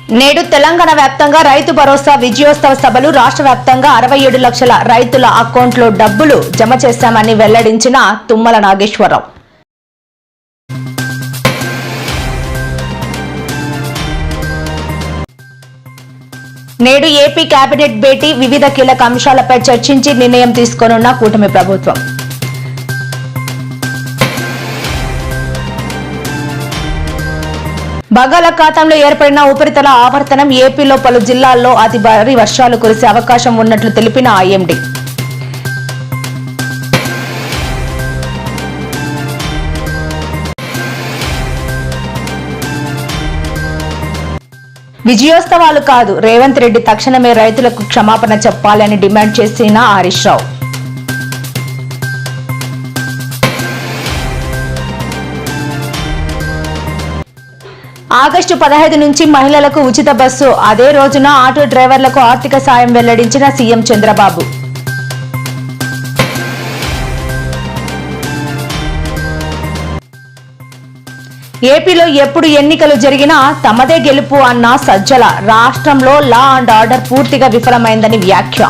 నేడు తెలంగాణ వ్యాప్తంగా రైతు భరోసా విజయోత్సవ సభలు రాష్ట్ర వ్యాప్తంగా 67 లక్షల రైతుల అకౌంట్లో డబ్బులు జమ చేశామని వెల్లడించిన తుమ్మల నాగేశ్వరరావు. నేడు ఏపీ కేబినెట్ భేటీ వివిధ కీలక అంశాలపై చర్చించి నిర్ణయం తీసుకోనున్న కూటమి ప్రభుత్వం. బంగాళాఖాతంలో ఏర్పడిన ఉపరితల ఆవర్తనం ఏపీలో పలు జిల్లాల్లో అతి భారీ వర్షాలు కురిసే అవకాశం ఉన్నట్లు తెలిపిన ఐఎండీ. విజయోత్సవాలు కాదు, రేవంత్ రెడ్డి తక్షణమే రైతులకు క్షమాపణ చెప్పాలని డిమాండ్ చేసిన హరీష్ రావు. ఆగస్టు 15 నుంచి మహిళలకు ఉచిత బస్సు, అదే రోజున ఆటో డ్రైవర్లకు ఆర్థిక సాయం వెల్లడించిన సీఎం చంద్రబాబు. ఏపీలో ఎప్పుడు ఎన్నికలు జరిగినా తమదే గెలుపు అన్న సజ్జల. రాష్ట్రంలో లా అండ్ ఆర్డర్ పూర్తిగా విఫలమైందని వ్యాఖ్య.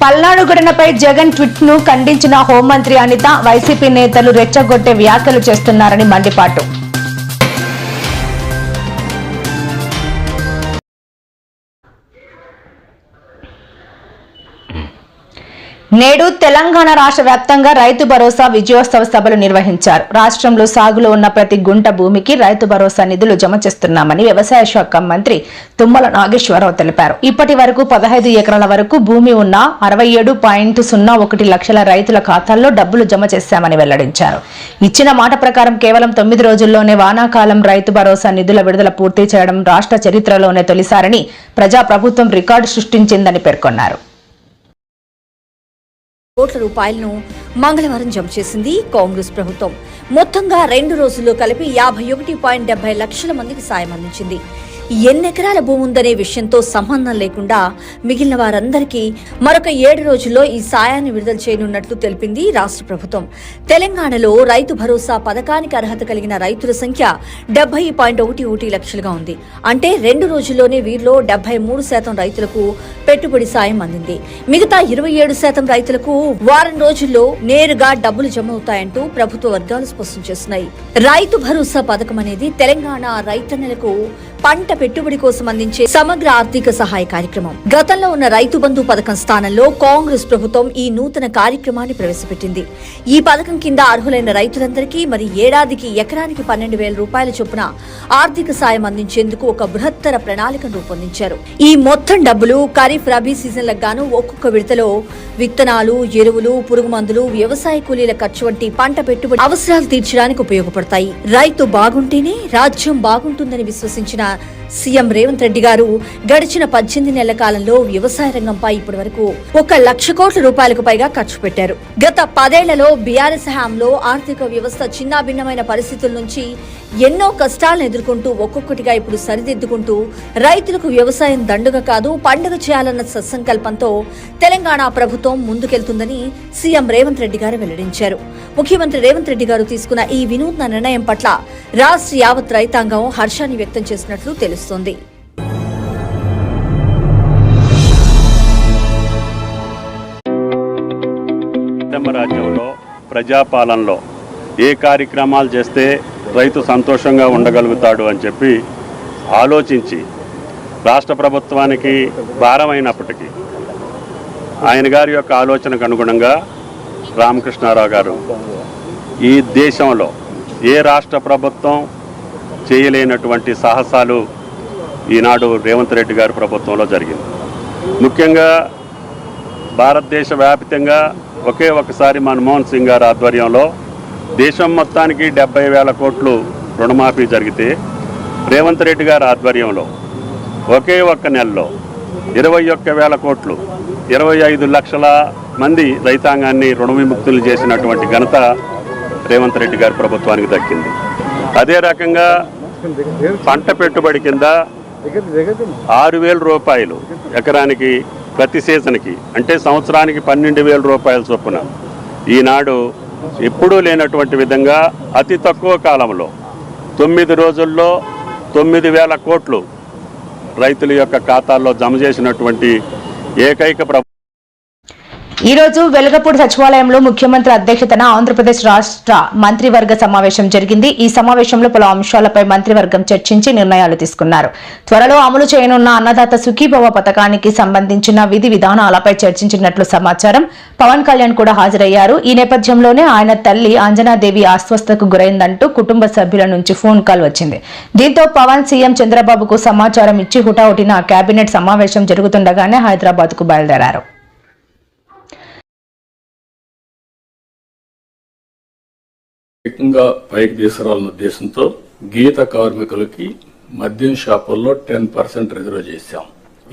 పల్నాడు ఘటనపై జగన్ ట్వీట్ ను ఖండించిన హోంమంత్రి అనిత. వైసీపీ నేతలు రెచ్చగొట్టే వ్యాఖ్యలు చేస్తున్నారని మండిపాటు. నేడు తెలంగాణ రాష్ట్ర వ్యాప్తంగా రైతు భరోసా విజయోత్సవ సభలు నిర్వహించారు. రాష్ట్రంలో సాగులో ఉన్న ప్రతి గుంట భూమికి రైతు భరోసా నిధులు జమ చేస్తున్నామని వ్యవసాయ శాఖ మంత్రి తుమ్మల నాగేశ్వరరావు తెలిపారు. ఇప్పటి వరకు 15 ఎకరాల వరకు భూమి ఉన్న 67.01 లక్షల రైతుల ఖాతాల్లో డబ్బులు జమ చేశామని వెల్లడించారు. ఇచ్చిన మాట ప్రకారం కేవలం 9 రోజుల్లోనే వానాకాలం రైతు భరోసా నిధుల విడుదల పూర్తి చేయడం రాష్ట్ర చరిత్రలోనే తొలిసారని ప్రజాప్రభుత్వం రికార్డు సృష్టించిందని పేర్కొన్నారు. కోట్ల రూపాయలను మంగళవారం జమ చేసింది కాంగ్రెస్ ప్రభుత్వం. మొత్తంగా 2 రోజుల్లో కలిపి 51.70 లక్షల మందికి సాయం అందించింది. ఎన్నెకరాల భూమి ఉందనే విషయంతో సంబంధం లేకుండా మిగిలిన వారందరికీ మరొక 7 రోజుల్లో ఈ సాయాన్ని విడుదల చేయనున్నట్లు తెలిపింది రాష్ట్ర ప్రభుత్వం. తెలంగాణలో రైతు భరోసా పథకానికి అర్హత కలిగిన రైతుల సంఖ్య 70.11 లక్షలుగా ఉంది. అంటే 2 రోజుల్లోనే వీరిలో 73% రైతులకు పెట్టుబడి సాయం అందింది. మిగతా 27% రైతులకు వారం రోజుల్లో నేరుగా డబ్బులు జమ అవుతాయంటూ ప్రభుత్వ వర్గాలు స్పష్టం చేస్తున్నాయి. రైతు భరోసా పథకం అనేది తెలంగాణ రైతన్నలకు పంట పెట్టుబడి కోసం అందించే సమగ్ర ఆర్థిక సహాయ కార్యక్రమం. గతంలో ఉన్న రైతు బంధు పథకం స్థానంలో కాంగ్రెస్ ప్రభుత్వం ఈ నూతన కార్యక్రమాన్ని ప్రవేశపెట్టింది. ఈ పథకం కింద అర్హులైన రైతులందరికీ మరి ఏడాదికి ఎకరానికి 12,000 రూపాయల చొప్పున ఆర్థిక సాయం అందించేందుకు ఒక బృహత్తర ప్రణాళికను రూపొందించారు. ఈ మొత్తం డబ్బులు ఖరీఫ్ రబీ సీజన్లకు గాను ఒక్కొక్క విడతలో విత్తనాలు, ఎరువులు, పురుగు మందులు, వ్యవసాయ కూలీల ఖర్చు వంటి పంట పెట్టుబడి అవసరాలు తీర్చడానికి ఉపయోగపడతాయి. రైతు బాగుంటేనే రాజ్యం బాగుంటుందని విశ్వసించిన సీఎం రేవంత్ రెడ్డి గారు గడిచిన 18 నెలల కాలంలో వ్యవసాయ రంగంపై ఇప్పటి వరకు 1 లక్ష కోట్ల రూపాయలకు పైగా ఖర్చు పెట్టారు. గత 10 ఏళ్లలో బీఆర్ఎస్ హయాంలో ఆర్థిక వ్యవస్థ చిన్నాభిన్నమైన పరిస్థితుల నుంచి ఎన్నో కష్టాలను ఎదుర్కొంటూ ఒక్కొక్కటిగా ఇప్పుడు సరిదిద్దుకుంటూ రైతులకు వ్యవసాయం దండుగ కాదు పండుగ చేయాలన్న సత్సంకల్పంతో తెలంగాణ ప్రభుత్వం ముందుకెళ్తుందని సీఎం రేవంత్ రెడ్డి గారు వెల్లడించారు. ముఖ్యమంత్రి రేవంత్ రెడ్డి గారు తీసుకున్న ఈ వినూత్న నిర్ణయం పట్ల రాష్ట్ర యావత్ రైతాంగం హర్షాన్ని వ్యక్తం చేసినట్లు తెలుస్తోంది. రాజ్యంలో ప్రజాపాలనలో ఏ కార్యక్రమాలు చేస్తే రైతు సంతోషంగా ఉండగలుగుతాడు అని చెప్పి ఆలోచించి రాష్ట్ర ప్రభుత్వానికి భారమైనప్పటికీ ఆయన గారి యొక్క ఆలోచనకు అనుగుణంగా రామకృష్ణారావు గారు ఈ దేశంలో ఏ రాష్ట్ర ప్రభుత్వం చేయలేనటువంటి సాహసాలు ఈనాడు రేవంత్ రెడ్డి గారి ప్రభుత్వంలో జరిగింది. ముఖ్యంగా భారతదేశ వ్యాప్తంగా ఒకే ఒకసారి మన్మోహన్ సింగ్ గారి ఆధ్వర్యంలో దేశం మొత్తానికి 70,000 కోట్లు రుణమాఫీ జరిగితే రేవంత్ రెడ్డి గారి ఆధ్వర్యంలో ఒకే ఒక్క నెలలో 21,000 కోట్లు 25 లక్షల మంది రైతాంగాన్ని రుణ విముక్తులు చేసినటువంటి ఘనత రేవంత్ రెడ్డి గారి ప్రభుత్వానికి దక్కింది. అదే రకంగా పంట పెట్టుబడి కింద 6,000 రూపాయలు ఎకరానికి ప్రతి సీజన్కి, అంటే సంవత్సరానికి 12,000 రూపాయల చొప్పున ఈనాడు ఎప్పుడూ లేనటువంటి విధంగా అతి తక్కువ కాలంలో 9 రోజుల్లో 9,000 కోట్లు రైతుల యొక్క ఖాతాల్లో జమ చేసినటువంటి ఏకైక ప్రభుత్వం. ఈ రోజు వెలగపూడి సచివాలయంలో ముఖ్యమంత్రి అధ్యక్షతన ఆంధ్రప్రదేశ్ రాష్ట్ర మంత్రివర్గ సమావేశం జరిగింది. ఈ సమావేశంలో పలు అంశాలపై మంత్రివర్గం చర్చించి నిర్ణయాలు తీసుకున్నారు. త్వరలో అమలు చేయనున్న అన్నదాత సుఖీభవ పథకానికి సంబంధించిన విధి విధానాలపై చర్చించినట్లు సమాచారం. పవన్ కళ్యాణ్ కూడా హాజరయ్యారు. ఈ నేపథ్యంలోనే ఆయన తల్లి అంజనాదేవి అస్వస్థతకు గురైందంటూ కుటుంబ సభ్యుల నుంచి ఫోన్ కాల్ వచ్చింది. దీంతో పవన్ సీఎం చంద్రబాబుకు సమాచారం ఇచ్చి హుటాహుటిన కేబినెట్ సమావేశం జరుగుతుండగానే హైదరాబాద్ కు బయలుదేరారు. ఏకంగా పైకి తీసుకురావాలన్న ఉద్దేశంతో గీత కార్మికులకి మద్యం షాపుల్లో 10% రిజర్వ్ చేశాం.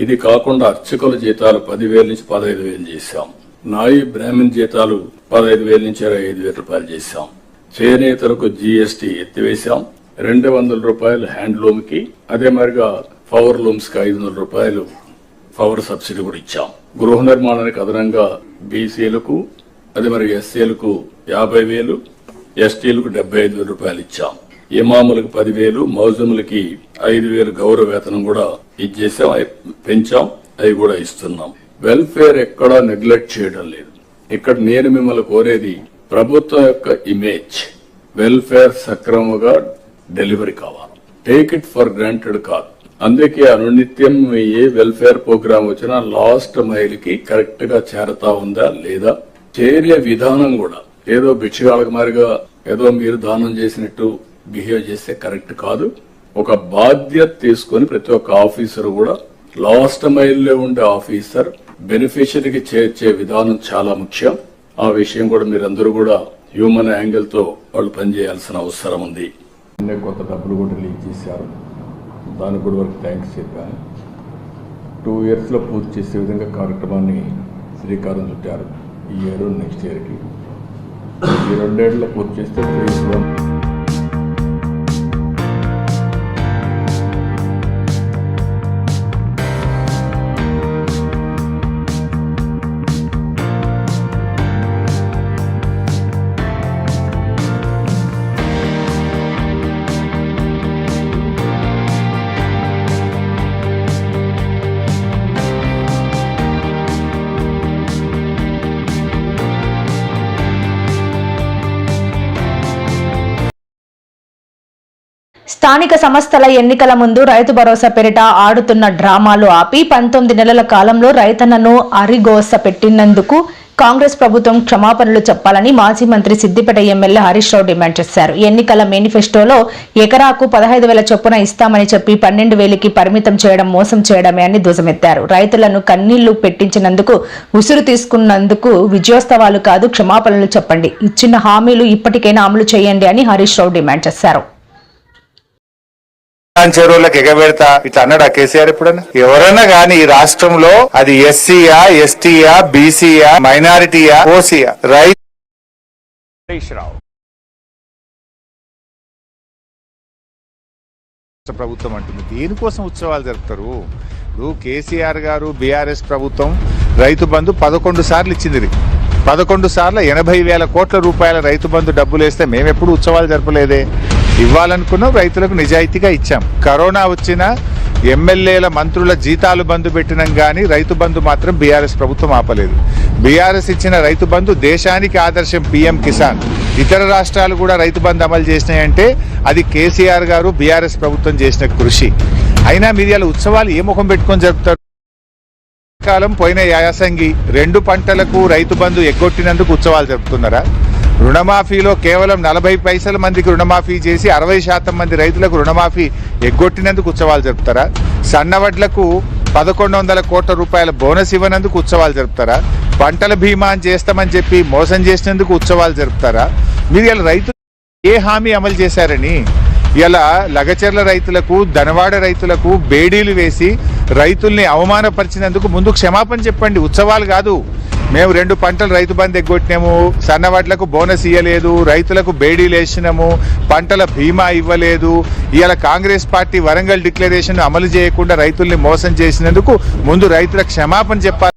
ఇది కాకుండా అర్చకుల జీతాలు 10,000 నుంచి 15,000 చేశాం. నాయి బ్రాహ్మణ్ జీతాలు 15,000 నుంచి 25,000 రూపాయలు చేశాం. చేనేతలకు జీఎస్టీ ఎత్తివేశాం. 200 రూపాయలు హ్యాండ్లూమ్ కి, అదే మరిగా పవర్ లూమ్స్ కి 500 రూపాయలు పవర్ సబ్సిడీ కూడా ఇచ్చాం. గృహ నిర్మాణానికి అదనంగా బీసీలకు, అదే మరి ఎస్సీలకు 50,000, ఎస్టీలకు 75,000 రూపాయలు ఇచ్చాం. ఇమాములకు 10,000, మౌజములకి 5,000 గౌరవ వేతనం కూడా ఇచ్చేసాం, పెంచాం. అవి కూడా ఇస్తున్నాం. వెల్ఫేర్ ఎక్కడా నెగ్లెక్ట్ చేయడం లేదు. ఇక్కడ నేను మిమ్మల్ని కోరేది ప్రభుత్వం యొక్క ఇమేజ్, వెల్ఫేర్ సక్రమంగా డెలివరీ కావాలి. టేక్ ఇట్ ఫర్ గ్రాంటెడ్ కాదు. అందుకే అనునిత్యం ఏ వెల్ఫేర్ ప్రోగ్రామ్ వచ్చినా లాస్ట్ మైల్ కి కరెక్ట్ గా చేరతా ఉందా లేదా, చేరే విధానం కూడా ఏదో భిక్షగాళ్ళకి మారిగా ఏదో మీరు దానం చేసినట్టు బిహేవ్ చేస్తే కరెక్ట్ కాదు. ఒక బాధ్యత తీసుకుని ప్రతి ఒక్క ఆఫీసర్ కూడా లాస్ట్ మైల్లో ఉండే ఆఫీసర్ బెనిఫిషరీకి చేర్చే విధానం చాలా ముఖ్యం. ఆ విషయం కూడా మీరందరూ కూడా హ్యూమన్ యాంగిల్ తో వాళ్ళు పనిచేయాల్సిన అవసరం ఉంది. కొత్త డబ్బులు కూడా రిలీజ్ చేశారు. దానికి కూడా వరకు థ్యాంక్స్ చెప్పాను. 2 years లో పూర్తి చేసే విధంగా కార్యక్రమాన్ని శ్రీకారం చుట్టారు. ఈ ఇయర్ నెక్స్ట్ ఇయర్కి ఈ 2 ఏళ్లలో పూర్తి చేస్తే స్థానిక సంస్థల ఎన్నికల ముందు రైతు భరోసా పేరిట ఆడుతున్న డ్రామాలు ఆపి 19 నెలల కాలంలో రైతన్నను అరిగోస పెట్టినందుకు కాంగ్రెస్ ప్రభుత్వం క్షమాపణలు చెప్పాలని మాజీ మంత్రి సిద్దిపేట ఎమ్మెల్యే హరీష్ రావు డిమాండ్ చేశారు. ఎన్నికల మేనిఫెస్టోలో ఎకరాకు 15,000 చొప్పున ఇస్తామని చెప్పి 12,000కి పరిమితం చేయడం మోసం చేయడమే అని ధ్వజమెత్తారు. రైతులను కన్నీళ్లు పెట్టించినందుకు, ఉసురు తీసుకున్నందుకు విజయోత్సవాలు కాదు, క్షమాపణలు చెప్పండి. ఇచ్చిన హామీలు ఇప్పటికైనా అమలు చేయండి అని హరీష్ రావు డిమాండ్ చేశారు. చెరువులకు ఎగబెడతా ఇట్లా అన్నాడా కేసీఆర్ ఎప్పుడన్నా? ఎవరన్నా గాని ఈ రాష్ట్రంలో అది ఎస్సీయా, ఎస్టీయా, బీసీయా, మైనారిటీయా, ఓసీయా, ప్రభుత్వం అంటుంది. దేనికోసం ఉత్సవాలు జరుపుతారు? ఇప్పుడు కేసీఆర్ గారు, బీఆర్ఎస్ ప్రభుత్వం రైతు బంధు 11 సార్లు ఇచ్చింది. 11 సార్లు 80,000 కోట్ల రూపాయల రైతు బంధు డబ్బులు వేస్తే మేమెప్పుడు ఉత్సవాలు జరపలేదే. ఇవ్వాలనుకున్నాం, రైతులకు నిజాయితీగా ఇచ్చాం. కరోనా వచ్చినా ఎమ్మెల్యేల, మంత్రుల జీతాలు బంధు పెట్టినాం కానీ రైతు బంధు మాత్రం బీఆర్ఎస్ ప్రభుత్వం ఆపలేదు. బీఆర్ఎస్ ఇచ్చిన రైతు బంధు దేశానికి ఆదర్శం. పీఎం కిసాన్, ఇతర రాష్ట్రాలు కూడా రైతు బంధు అమలు చేసినాయంటే అది కేసీఆర్ గారు, బీఆర్ఎస్ ప్రభుత్వం చేసిన కృషి. అయినా మీరు ఇలా ఉత్సవాలు ఏ ముఖం పెట్టుకొని జరుపుతారు? కాలం పోయిన యాసంగి 2 పంటలకు రైతు బంధు ఎగ్గొట్టినందుకు ఉత్సవాలు జరుపుతున్నారా? రుణమాఫీలో కేవలం 40 పైసల మందికి రుణమాఫీ చేసి 60% మంది రైతులకు రుణమాఫీ ఎగ్గొట్టినందుకు ఉత్సవాలు జరుపుతారా? సన్నవడ్లకు 1,100 కోట్ల రూపాయల బోనస్ ఇవ్వనందుకు ఉత్సవాలు జరుపుతారా? పంటల బీమా చేస్తామని చెప్పి మోసం చేసినందుకు ఉత్సవాలు జరుపుతారా? మీరు ఇలా రైతులు ఏ హామీ అమలు చేశారని ఇలా లగచెర్ల రైతులకు, ధనవాడ రైతులకు బేడీలు వేసి రైతుల్ని అవమానపరిచినందుకు ముందు క్షమాపణ చెప్పండి. ఉత్సవాలు కాదు. మేము 2 పంటలు రైతు బంధు ఎగ్గొట్టినాము, సన్నవడ్లకు బోనస్ ఇవ్వలేదు, రైతులకు బేడీలు వేసినాము, పంటల బీమా ఇవ్వలేదు. ఇవాళ కాంగ్రెస్ పార్టీ వరంగల్ డిక్లరేషన్ అమలు చేయకుండా రైతుల్ని మోసం చేసినందుకు ముందు రైతులకు క్షమాపణ చెప్పాలి.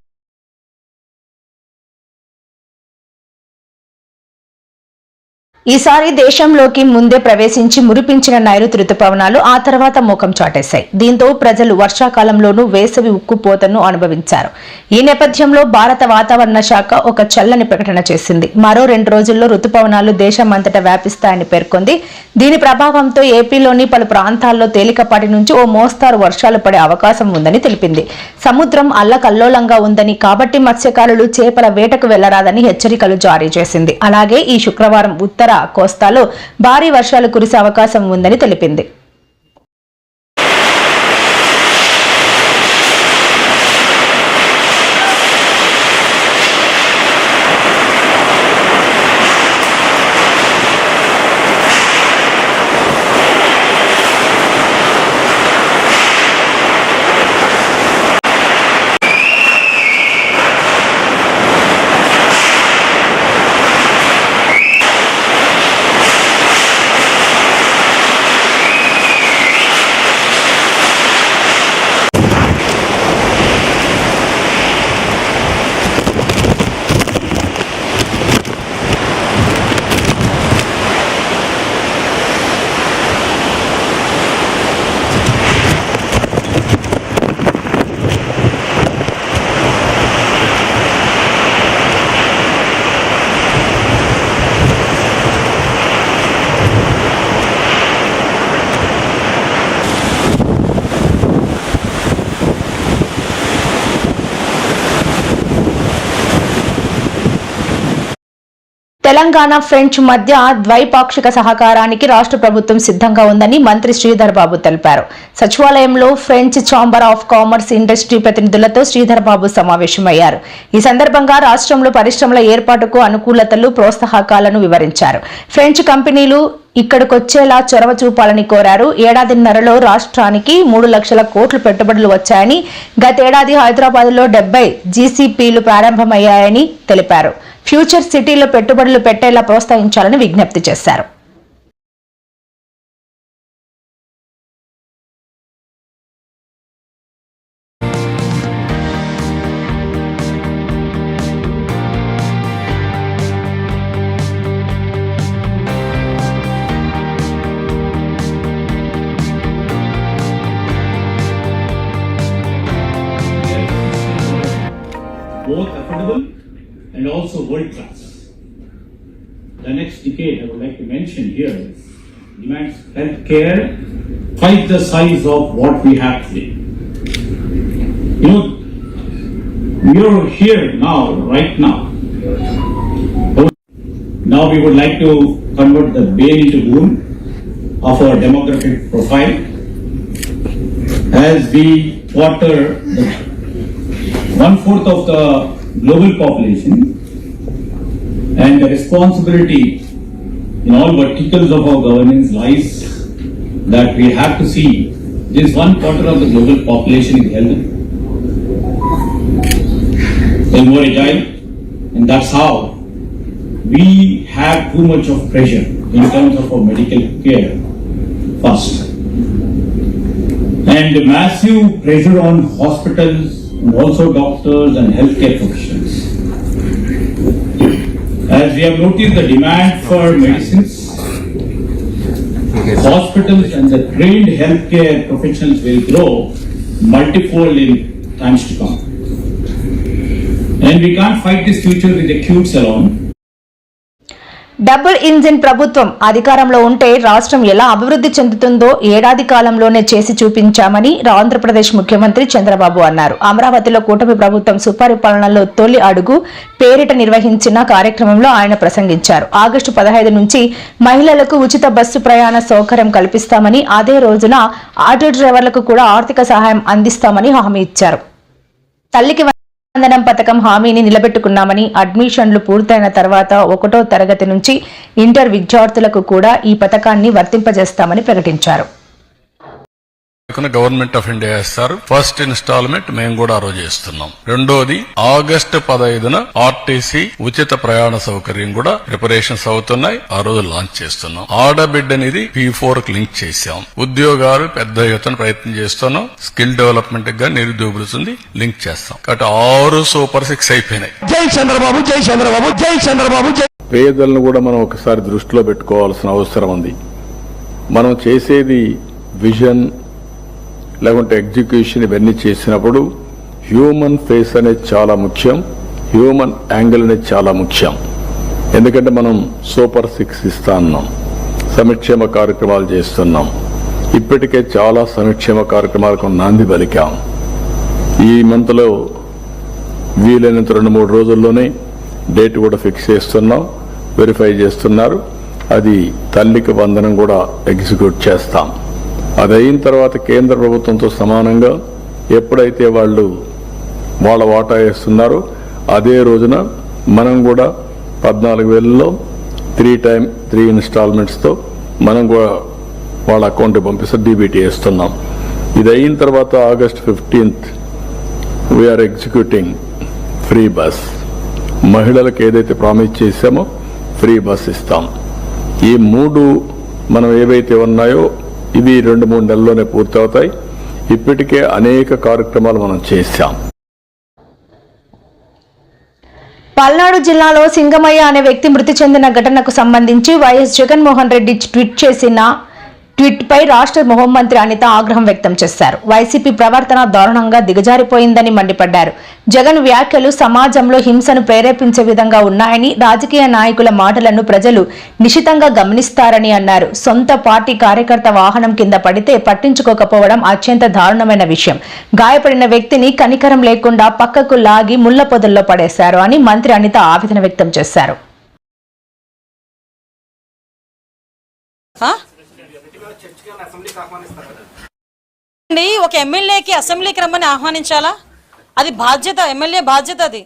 ఈసారి దేశంలోకి ముందే ప్రవేశించి మురిపించిన నైరుతి రుతుపవనాలు ఆ తర్వాత ముఖం చాటేశాయి. దీంతో ప్రజలు వర్షాకాలంలోనూ వేసవి ఉక్కుపోతను అనుభవించారు. ఈ నేపథ్యంలో భారత వాతావరణ శాఖ ఒక చల్లని ప్రకటన చేసింది. మరో 2 రోజుల్లో రుతుపవనాలు దేశమంతటా వ్యాపిస్తాయని పేర్కొంది. దీని ప్రభావంతో ఏపీలోని పలు ప్రాంతాల్లో తేలికపాటి నుంచి ఓ మోస్తారు వర్షాలు పడే అవకాశం ఉందని తెలిపింది. సముద్రం అల్లకల్లోలంగా ఉందని, కాబట్టి మత్స్యకారులు చేపల వేటకు వెళ్లరాదని హెచ్చరికలు జారీ చేసింది. అలాగే ఈ శుక్రవారం ఉత్తర కోస్తాలో భారీ వర్షాలు కురిసే అవకాశం ఉందని తెలిపింది. తెలంగాణ ఫ్రెంచ్ మధ్య ద్వైపాక్షిక సహకారానికి రాష్ట్ర ప్రభుత్వం సిద్ధంగా ఉందని మంత్రి శ్రీధర్ బాబు తెలిపారు. సచివాలయంలో French chamber of commerce industry ప్రతినిధులతో శ్రీధర్ బాబు సమావేశమయ్యారు. ఈ సందర్భంగా రాష్ట్రంలో పరిశ్రమల ఏర్పాటుకు అనుకూలతలు, ప్రోత్సాహకాలను వివరించారు. ఫ్రెంచ్ కంపెనీలు ఇక్కడికొచ్చేలా చొరవ చూపాలని కోరారు. ఏడాదిన్నరలో రాష్ట్రానికి 3 లక్షల కోట్లు పెట్టుబడులు వచ్చాయని, గతేడాది హైదరాబాద్లో 70 జీసీపీలు ప్రారంభమయ్యాయని తెలిపారు. ఫ్యూచర్ సిటీలో పెట్టుబడులు పెట్టేలా ప్రోత్సహించాలని విజ్ఞప్తి చేశారు. both affordable and also world class. The next decade I would like to mention here demands healthcare twice the size of what we have today. You know, we are here now, right now. Now we would like to convert the bane into boon of our demographic profile as we quarter the 1/4 of the global population, and the responsibility in all verticals of our governance lies that we have to see this 1/4 of the global population is healthy and more agile, and that's how we have too much of pressure in terms of our medical care first, and massive pressure on hospitals and also doctors and healthcare professionals. As we have noticed, the demand for medicines, hospitals and the trained healthcare professionals will grow multifold in times to come. And we can't fight this future with the cutes alone. Double engine ప్రభుత్వం అధికారంలో ఉంటే రాష్ట్రం ఎలా అభివృద్ధి చెందుతుందో ఏడాది కాలంలోనే చేసి చూపించామని ఆంధ్రప్రదేశ్ ముఖ్యమంత్రి చంద్రబాబు అన్నారు. అమరావతిలో కూటమి ప్రభుత్వం సుపరిపాలనలో తొలి అడుగు పేరిట నిర్వహించిన కార్యక్రమంలో ఆయన ప్రసంగించారు. ఆగస్టు 15 నుంచి మహిళలకు ఉచిత బస్సు ప్రయాణ సౌకర్యం కల్పిస్తామని, అదే రోజున ఆటో డ్రైవర్లకు కూడా ఆర్థిక సహాయం అందిస్తామని హామీ ఇచ్చారు. తల్లికి వందనం పథకం హామీని నిలబెట్టుకున్నామని, అడ్మిషన్లు పూర్తయిన తర్వాత 1వ తరగతి నుంచి ఇంటర్ విద్యార్థులకు కూడా ఈ పథకాన్ని వర్తింపజేస్తామని ప్రకటించారు. గవర్నమెంట్ ఆఫ్ ఇండియా ఇస్తారు. ఫస్ట్ ఇన్స్టాల్మెంట్ మేము కూడా ఆ రోజు ఇస్తున్నాం. రెండోది ఆగస్టు 15న ఆర్టీసీ ఉచిత ప్రయాణ సౌకర్యం కూడా ప్రిపరేషన్స్ అవుతున్నాయి. ఆ రోజు లాంచ్ చేస్తున్నాం. ఆడబిడ్డ అనేది P4 కి లింక్ చేశాం. ఉద్యోగాలు పెద్ద ఎత్తున ప్రయత్నం చేస్తున్నాం. స్కిల్ డెవలప్మెంట్ గా నిరుద్యోగులుంది లింక్ చేస్తాం. కాబట్టి 6 సూపర్ 6 అయిపోయినాయి. జై చంద్రబాబు, జై చంద్రబాబు, జై చంద్రబాబు, జై. పేదలను కూడా మనం ఒకసారి దృష్టిలో పెట్టుకోవాల్సిన అవసరం ఉంది. మనం చేసేది విజన్ లేకుంటే ఎగ్జిక్యూషన్ ఇవన్నీ చేసినప్పుడు హ్యూమన్ ఫేస్ అనేది చాలా ముఖ్యం. హ్యూమన్ యాంగిల్ అనేది చాలా ముఖ్యం. ఎందుకంటే మనం సూపర్ 6 ఇస్తా ఉన్నాం. సంక్షేమ కార్యక్రమాలు చేస్తున్నాం. ఇప్పటికే చాలా సంక్షేమ కార్యక్రమాలకు నాంది పలికాం. ఈ మంత్లో వీలైనంత 2-3 రోజుల్లోనే డేట్ కూడా ఫిక్స్ చేస్తున్నాం. వెరిఫై చేస్తున్నారు. అది తల్లికి వందనం కూడా ఎగ్జిక్యూట్ చేస్తాం. అది అయిన తర్వాత కేంద్ర ప్రభుత్వంతో సమానంగా ఎప్పుడైతే వాళ్ళు వాళ్ళ వాటా వేస్తున్నారో అదే రోజున మనం కూడా 14,000లో 3 ఇన్స్టాల్మెంట్స్తో మనం కూడా వాళ్ళ అకౌంట్ పంపిస్తే DBT వేస్తున్నాం. ఇది అయిన తర్వాత August 15th we are executing free bus. మహిళలకు ఏదైతే ప్రామిస్ చేశామో ఫ్రీ బస్ ఇస్తాం. ఈ 3 మనం ఏవైతే ఉన్నాయో ఇవి 2-3 నెలల్లోనే పూర్తవుతాయి. ఇప్పటికే అనేక కార్యక్రమాలు మనం చేశాం. పల్నాడు జిల్లాలో సింగమయ్య అనే వ్యక్తి మృతి చెందిన ఘటనకు సంబంధించి వైఎస్ జగన్మోహన్ రెడ్డి ట్వీట్ చేసిన ట్వీట్పై రాష్ట్ర హోంమంత్రి అనిత ఆగ్రహం వ్యక్తం చేశారు. వైసీపీ ప్రవర్తన దారుణంగా దిగజారిపోయిందని మండిపడ్డారు. జగన్ వ్యాఖ్యలు సమాజంలో హింసను ప్రేరేపించే విధంగా ఉన్నాయని, రాజకీయ నాయకుల మాటలను ప్రజలు నిశితంగా గమనిస్తారని అన్నారు. సొంత పార్టీ కార్యకర్త వాహనం కింద పడితే పట్టించుకోకపోవడం అత్యంత దారుణమైన విషయం. గాయపడిన వ్యక్తిని కనికరం లేకుండా పక్కకు లాగి ముళ్ల పొదల్లో పడేశారు అని మంత్రి అనిత ఆవేదన వ్యక్తం చేశారు. ఒక ఎమ్మెల్యేకి అసెంబ్లీకి రమ్మని ఆహ్వానించాలా? అది బాధ్యత, ఎమ్మెల్యే బాధ్యత. అది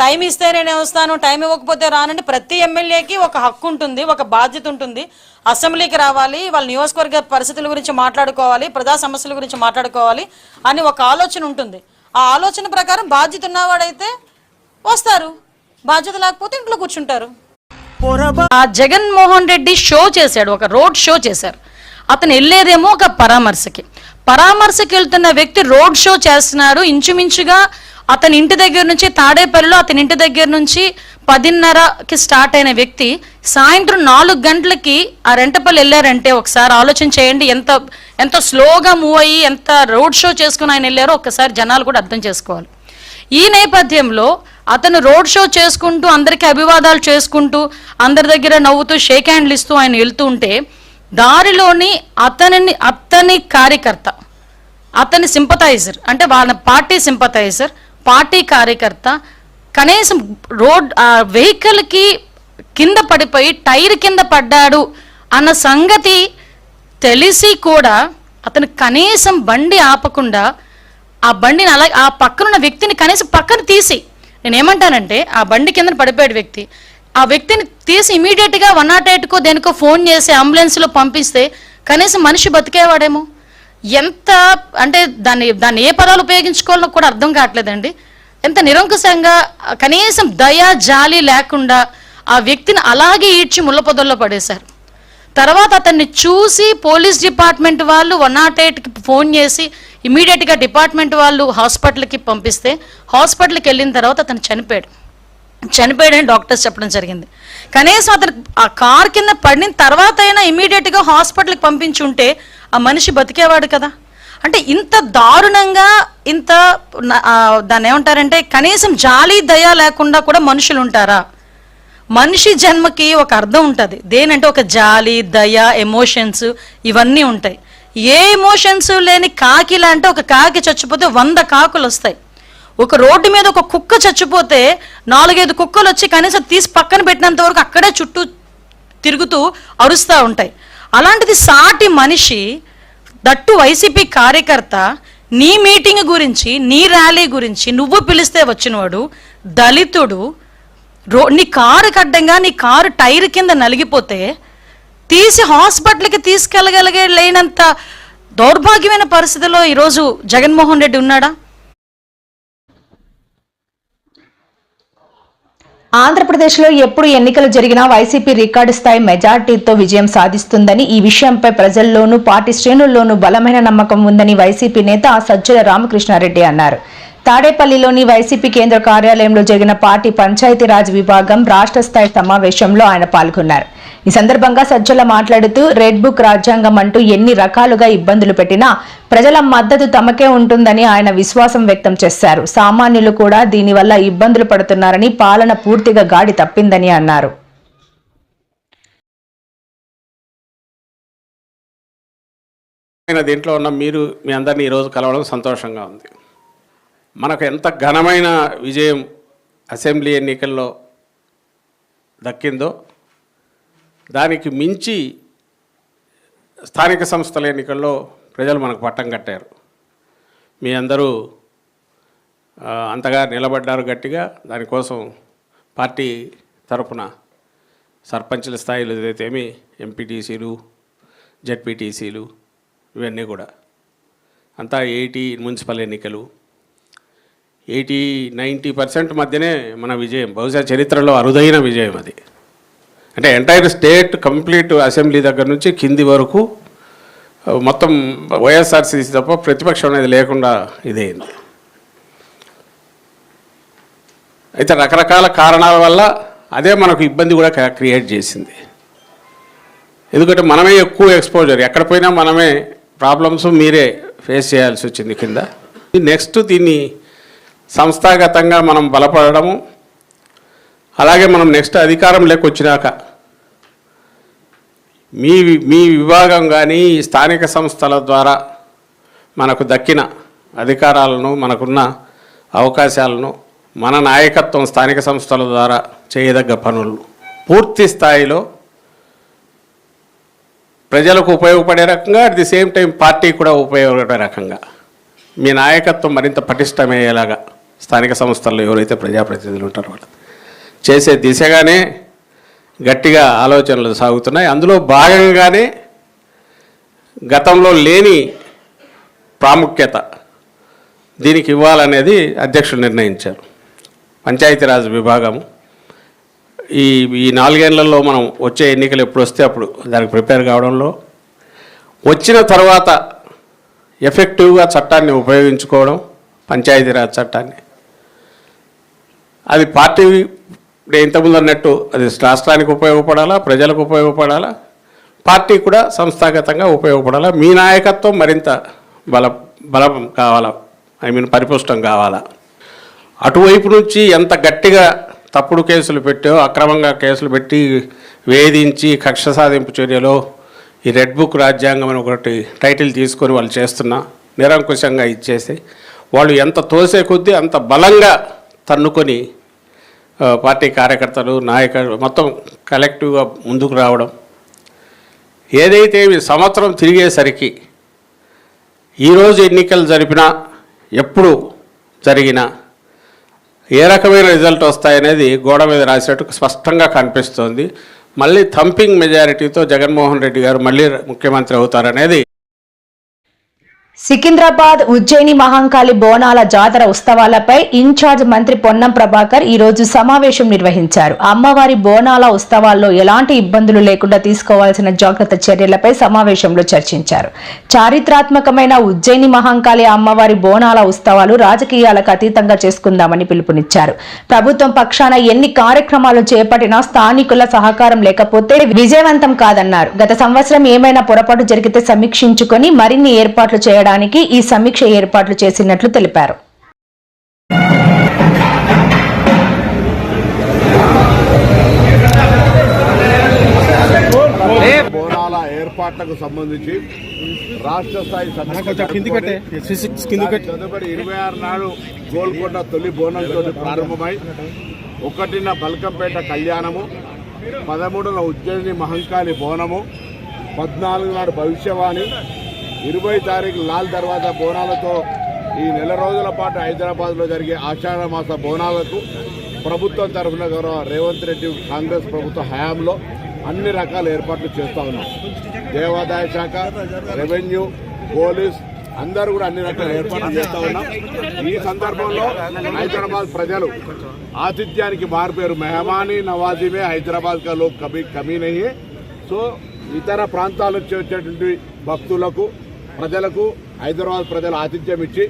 టైం ఇస్తే నేను వస్తాను, టైం ఇవ్వకపోతే రానండి. ప్రతి ఎమ్మెల్యేకి ఒక హక్కు ఉంటుంది, ఒక బాధ్యత ఉంటుంది. అసెంబ్లీకి రావాలి, వాళ్ళ నియోజకవర్గ పరిస్థితుల గురించి మాట్లాడుకోవాలి, ప్రజా సమస్యల గురించి మాట్లాడుకోవాలి అని ఒక ఆలోచన ఉంటుంది. ఆ ఆలోచన ప్రకారం బాధ్యత ఉన్నవాడైతే వస్తారు, బాధ్యత లేకపోతే ఇంట్లో కూర్చుంటారు. జగన్మోహన్ రెడ్డి షో చేశాడు, ఒక రోడ్ షో చేశారు. అతను వెళ్ళేదేమో ఒక పరామర్శకి వెళ్తున్న వ్యక్తి రోడ్ షో చేస్తున్నాడు. ఇంచుమించుగా అతని ఇంటి దగ్గర నుంచి తాడేపల్లిలో అతని ఇంటి దగ్గర నుంచి 10:30కి స్టార్ట్ అయిన వ్యక్తి సాయంత్రం 4 గంటలకి ఆ రెంటపల్లి వెళ్ళారంటే ఒకసారి ఆలోచన చేయండి. ఎంత స్లోగా మూవ్ అయ్యి ఎంత రోడ్ షో చేసుకుని ఆయన వెళ్ళారో ఒక్కసారి జనాలు కూడా అర్థం చేసుకోవాలి. ఈ నేపథ్యంలో అతను రోడ్ షో చేసుకుంటూ అందరికీ అభివాదాలు చేసుకుంటూ అందరి దగ్గర నవ్వుతూ షేక్ హ్యాండ్లు ఇస్తూ ఆయన వెళ్తూ ఉంటే దారిలోని అతని కార్యకర్త, అతని సింపథైజర్, అంటే వాళ్ళ పార్టీ సింపథైజర్, పార్టీ కార్యకర్త కనీసం వెహికల్కి కింద పడిపోయి టైర్ కింద పడ్డాడు అన్న సంగతి తెలిసి కూడా అతను కనీసం బండి ఆపకుండా ఆ బండిని అలా ఆ పక్కనున్న వ్యక్తిని కనీసం పక్కన తీసి, నేనేమంటానంటే ఆ బండి కింద పడిపోయాడు వ్యక్తి, ఆ వ్యక్తిని తీసి ఇమీడియట్గా 108కో దేనికో ఫోన్ చేసి అంబులెన్స్లో పంపిస్తే కనీసం మనిషి బతికేవాడేమో. ఎంత అంటే దాన్ని ఏ పదాలు ఉపయోగించుకోవాలో కూడా అర్థం కావట్లేదండి. ఎంత నిరంకుశంగా, కనీసం దయ జాలి లేకుండా ఆ వ్యక్తిని అలాగే ఈడ్చి ముళ్ళ పొదల్లో పడేశారు. తర్వాత అతన్ని చూసి పోలీస్ డిపార్ట్మెంట్ వాళ్ళు 108కి ఫోన్ చేసి ఇమీడియట్గా డిపార్ట్మెంట్ వాళ్ళు హాస్పిటల్కి పంపిస్తే హాస్పిటల్కి వెళ్ళిన తర్వాత అతను చనిపోయాడని డాక్టర్స్ చెప్పడం జరిగింది. కనీసం అతను ఆ కార్ కింద పడిన తర్వాత అయినా ఇమీడియట్గా హాస్పిటల్కి పంపించి ఉంటే ఆ మనిషి బతికేవాడు కదా. అంటే ఇంత దారుణంగా, ఇంత దాన్ని ఏమంటారంటే కనీసం జాలి దయ లేకుండా కూడా మనుషులు ఉంటారా? మనిషి జన్మకి ఒక అర్థం ఉంటుంది. దేనంటే ఒక జాలి దయ ఎమోషన్స్ ఇవన్నీ ఉంటాయి. ఏ ఎమోషన్స్ లేని కాకిలా అంటే ఒక కాకి చచ్చిపోతే 100 కాకులు వస్తాయి. ఒక రోడ్డు మీద ఒక కుక్క చచ్చిపోతే 4-5 కుక్కలు వచ్చి కనీసం తీసి పక్కన పెట్టినంత వరకు అక్కడే చుట్టూ తిరుగుతూ అరుస్తూ ఉంటాయి. అలాంటిది సాటి మనిషి, దట్టు వైసీపీ కార్యకర్త, నీ మీటింగ్ గురించి, నీ ర్యాలీ గురించి నువ్వు పిలిస్తే వచ్చినవాడు, దళితుడు, నీ కారు కడ్డంగా నీ కారు టైర్ కింద నలిగిపోతే తీసి హాస్పిటల్కి తీసుకెళ్ళగలిగే లేనంత దౌర్భాగ్యమైన పరిస్థితిలో ఈరోజు జగన్మోహన్ రెడ్డి ఉన్నాడా? ఆంధ్రప్రదేశ్లో ఎప్పుడు ఎన్నికలు జరిగినా వైసీపీ రికార్డు స్థాయి మెజార్టీతో విజయం సాధిస్తుందని, ఈ విషయంపై ప్రజల్లోనూ పార్టీ శ్రేణుల్లోనూ బలమైన నమ్మకం ఉందని వైసీపీ నేత సజ్జల రామకృష్ణారెడ్డి అన్నారు. తాడేపల్లిలోని వైసీపీ కేంద్ర కార్యాలయంలో జరిగిన పార్టీ పంచాయతీరాజ్ విభాగం రాష్ట్ర స్థాయి సమావేశంలో ఆయన పాల్గొన్నారు. ఈ సందర్భంగా సజ్జల మాట్లాడుతూ రెడ్ బుక్ రాజ్యాంగం అంటూ ఎన్ని రకాలుగా ఇబ్బందులు పెట్టినా ప్రజల మద్దతు తమకే ఉంటుందని ఆయన విశ్వాసం వ్యక్తం చేశారు. సామాన్యులు కూడా దీనివల్ల ఇబ్బందులు పడుతున్నారని, పాలన పూర్తిగా గాడి తప్పిందని అన్నారు. దీంట్లో ఉన్న మీరు మీ అందరినీ ఈరోజు కలవడం సంతోషంగా ఉంది. మనకు ఎంత ఘనమైన విజయం అసెంబ్లీ ఎన్నికల్లో దక్కిందో దానికి మించి స్థానిక సంస్థల ఎన్నికల్లో ప్రజలు మనకు పట్టం కట్టారు. మీ అందరూ అంతగా నిలబడ్డారు గట్టిగా. దానికోసం పార్టీ తరఫున సర్పంచుల స్థాయిలో ఏదైతేమి ఎంపీటీసీలు, జెడ్పీటీసీలు ఇవన్నీ కూడా అంతా 80 మున్సిపల్ ఎన్నికలు 80-90% మధ్యనే మన విజయం. బహుశా చరిత్రలో అరుదైన విజయం అది. అంటే ఎంటైర్ స్టేట్ కంప్లీట్ అసెంబ్లీ దగ్గర నుంచి కింది వరకు మొత్తం వైఎస్ఆర్సీసీ తప్ప ప్రతిపక్షం అనేది లేకుండా ఇదైంది. అయితే రకరకాల కారణాల వల్ల అదే మనకు ఇబ్బంది కూడా క్రియేట్ చేసింది. ఎందుకంటే మనమే ఎక్కువ ఎక్స్పోజర్, ఎక్కడ పోయినా మనమే ప్రాబ్లమ్స్ మీరే ఫేస్ చేయాల్సి వచ్చింది కింద. నెక్స్ట్ దీన్ని సంస్థాగతంగా మనం బలపడము, అలాగే మనం నెక్స్ట్ అధికారం లేకొచ్చినాక మీ విభాగం కానీ స్థానిక సంస్థల ద్వారా మనకు దక్కిన అధికారాలను, మనకున్న అవకాశాలను మన నాయకత్వం స్థానిక సంస్థల ద్వారా చేయదగ్గ పనులు పూర్తి స్థాయిలో ప్రజలకు ఉపయోగపడే రకంగా, at the same time party కూడా ఉపయోగపడే రకంగా మీ నాయకత్వం మరింత పటిష్టమయ్యేలాగా స్థానిక సంస్థల్లో ఎవరైతే ప్రజాప్రతినిధులు ఉంటారో వాళ్ళు చేసే దిశగానే గట్టిగా ఆలోచనలు సాగుతున్నాయి. అందులో భాగంగానే గతంలో లేని ప్రాముఖ్యత దీనికి ఇవ్వాలనేది అధ్యక్షులు నిర్ణయించారు. పంచాయతీరాజ్ విభాగము ఈ 4 ఏళ్లలో మనం వచ్చే ఎన్నికలు ఎప్పుడు వస్తే అప్పుడు దానికి ప్రిపేర్ కావడంలో, వచ్చిన తర్వాత ఎఫెక్టివ్గా చట్టాన్ని ఉపయోగించుకోవడం, పంచాయతీరాజ్ చట్టాన్ని, అది పార్టీ ఇంతకుముందు అన్నట్టు అది రాష్ట్రానికి ఉపయోగపడాలా, ప్రజలకు ఉపయోగపడాలా, పార్టీ కూడా సంస్థాగతంగా ఉపయోగపడాలా. మీ నాయకత్వం మరింత బలం కావాలా, పరిపుష్టం కావాలా. అటువైపు నుంచి ఎంత గట్టిగా తప్పుడు కేసులు పెట్టో, అక్రమంగా కేసులు పెట్టి వేధించి కక్ష సాధింపు చర్యలో ఈ రెడ్ బుక్ రాజ్యాంగం అని ఒకటి టైటిల్ తీసుకొని వాళ్ళు చేస్తున్నా నిరంకుశంగా ఇచ్చేసి వాళ్ళు ఎంత తోసే కొద్దీ అంత బలంగా తన్నుకొని పార్టీ కార్యకర్తలు, నాయకులు మొత్తం కలెక్టివ్గా ముందుకు రావడం. ఏదైతే సంవత్సరం తిరిగేసరికి ఈరోజు ఎన్నికలు జరిపినా, ఎప్పుడు జరిగినా ఏ రకమైన రిజల్ట్ వస్తాయనేది గోడ మీద రాసినట్టు స్పష్టంగా కనిపిస్తోంది. మళ్ళీ థంపింగ్ మెజారిటీతో జగన్మోహన్ రెడ్డి గారు మళ్ళీ ముఖ్యమంత్రి అవుతారనేది. సికింద్రాబాద్ ఉజ్జయిని మహంకాళి బోనాల జాతర ఉత్సవాలపై ఇన్ఛార్జ్ మంత్రి పొన్నం ప్రభాకర్ ఈ రోజు సమావేశం నిర్వహించారు. అమ్మవారి బోనాల ఉత్సవాల్లో ఎలాంటి ఇబ్బందులు లేకుండా తీసుకోవాల్సిన జాగ్రత్త చర్యలపై సమావేశంలో చర్చించారు. చారిత్రాత్మకమైన ఉజ్జయిని మహంకాళి అమ్మవారి బోనాల ఉత్సవాలు రాజకీయాలకు అతీతంగా చేసుకుందామని పిలుపునిచ్చారు. ప్రభుత్వం పక్షాన ఎన్ని కార్యక్రమాలు చేపట్టినా స్థానికుల సహకారం లేకపోతే విజయవంతం కాదన్నారు. గత సంవత్సరం ఏమైనా పొరపాటు జరిగితే సమీక్షించుకొని మరిన్ని ఏర్పాట్లు చేయడానికి ఈ సమీక్ష ఏర్పాట్లు చేసినట్లు తెలిపారు. బోనాల ఏర్పాట్లకు సంబంధించి రాష్ట్ర స్థాయి తదుపరి 26 నాడు గోల్కొండ తొలి బోనంతో ప్రారంభమై 1న బల్కంపేట కళ్యాణము, 13న ఉజ్జయిని మహంకాళి బోనము, 14 నాడు భవిష్యవాణి, 20 తారీఖు లాల్ దర్వాజా బోనాలతో ఈ నెల రోజుల పాటు హైదరాబాద్లో జరిగే ఆషాఢ మాస బోనాలకు ప్రభుత్వం తరఫున గౌరవ రేవంత్ రెడ్డి కాంగ్రెస్ ప్రభుత్వ హయాంలో అన్ని రకాల ఏర్పాట్లు చేస్తూ ఉన్నాం. దేవాదాయ శాఖ, రెవెన్యూ, పోలీస్ అందరూ కూడా అన్ని రకాల ఏర్పాట్లు చేస్తా ఉన్నాం. ఈ సందర్భంలో హైదరాబాద్ ప్రజలు ఆతిథ్యానికి మారిపోయారు. మెహమానీ నవాజీ మే హైదరాబాద్ కా లోగ్ కభీ కమీ నహీ. సో ఇతర ప్రాంతాల నుంచి వచ్చేటువంటి భక్తులకు ప్రజలకు హైదరాబాద్ ప్రజలు ఆతిథ్యం ఇచ్చి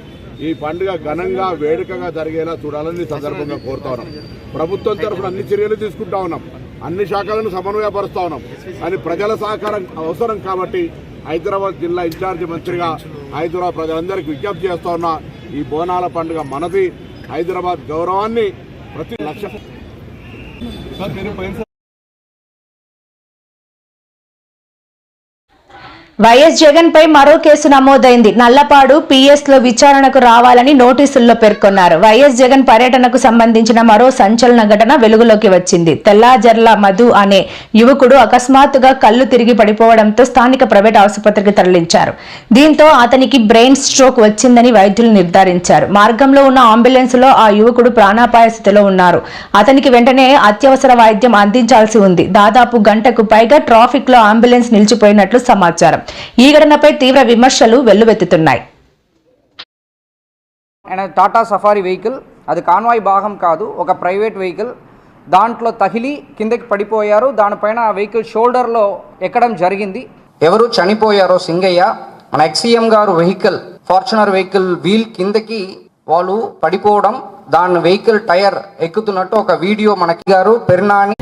ఈ పండుగ ఘనంగా వేడుకగా జరిగేలా చూడాలని సందర్భంగా కోరుతా ఉన్నాం. ప్రభుత్వం తరఫున అన్ని చర్యలు తీసుకుంటా ఉన్నాం, అన్ని శాఖలను సమన్వయపరుస్తా ఉన్నాం. కానీ ప్రజల సహకారం అవసరం కాబట్టి హైదరాబాద్ జిల్లా ఇన్ఛార్జి మంత్రిగా హైదరాబాద్ ప్రజలందరికీ విజ్ఞప్తి చేస్తా ఉన్నా, ఈ బోనాల పండుగ మనది. హైదరాబాద్ గౌరవాన్ని ప్రతి లక్ష వైఎస్ జగన్ పై మరో కేసు నమోదైంది. నల్లపాడు పిఎస్ లో విచారణకు రావాలని నోటీసుల్లో పేర్కొన్నారు. వైఎస్ జగన్ పర్యటనకు సంబంధించిన మరో సంచలన ఘటన వెలుగులోకి వచ్చింది. తెల్లాజర్ల మధు అనే యువకుడు అకస్మాత్తుగా కళ్ళు తిరిగి పడిపోవడంతో స్థానిక ప్రైవేట్ ఆసుపత్రికి తరలించారు. దీంతో అతనికి బ్రెయిన్ స్ట్రోక్ వచ్చిందని వైద్యులు నిర్ధారించారు. మార్గంలో ఉన్న అంబులెన్స్ లో ఆ యువకుడు ప్రాణాపాయ స్థితిలో ఉన్నారు. అతనికి వెంటనే అత్యవసర వైద్యం అందించాల్సి ఉంది. దాదాపు గంటకు పైగా ట్రాఫిక్ లో అంబులెన్స్ నిలిచిపోయినట్లు సమాచారం. ఈ ఘటనపై తీవ్ర విమర్శలు వెల్లువెత్తుతున్నాయి. టాటా సఫారీ వెహికల్, అది కాన్వాయ్ భాగం కాదు, ఒక ప్రైవేట్ వెహికల్. దాంట్లో తగిలి కిందకి పడిపోయారు. దానిపైన ఆ వెహికల్ షోల్డర్లో ఎక్కడం జరిగింది. ఎవరు చనిపోయారో సింగయ్య, మన ఎక్సీఎం గారు వెహికల్ ఫార్చునర్ వెహికల్ వీల్ కిందకి వాళ్ళు పడిపోవడం, దాని వెహికల్ టైర్ ఎక్కుతున్నట్టు ఒక వీడియో మనకి గారు పెర్నాని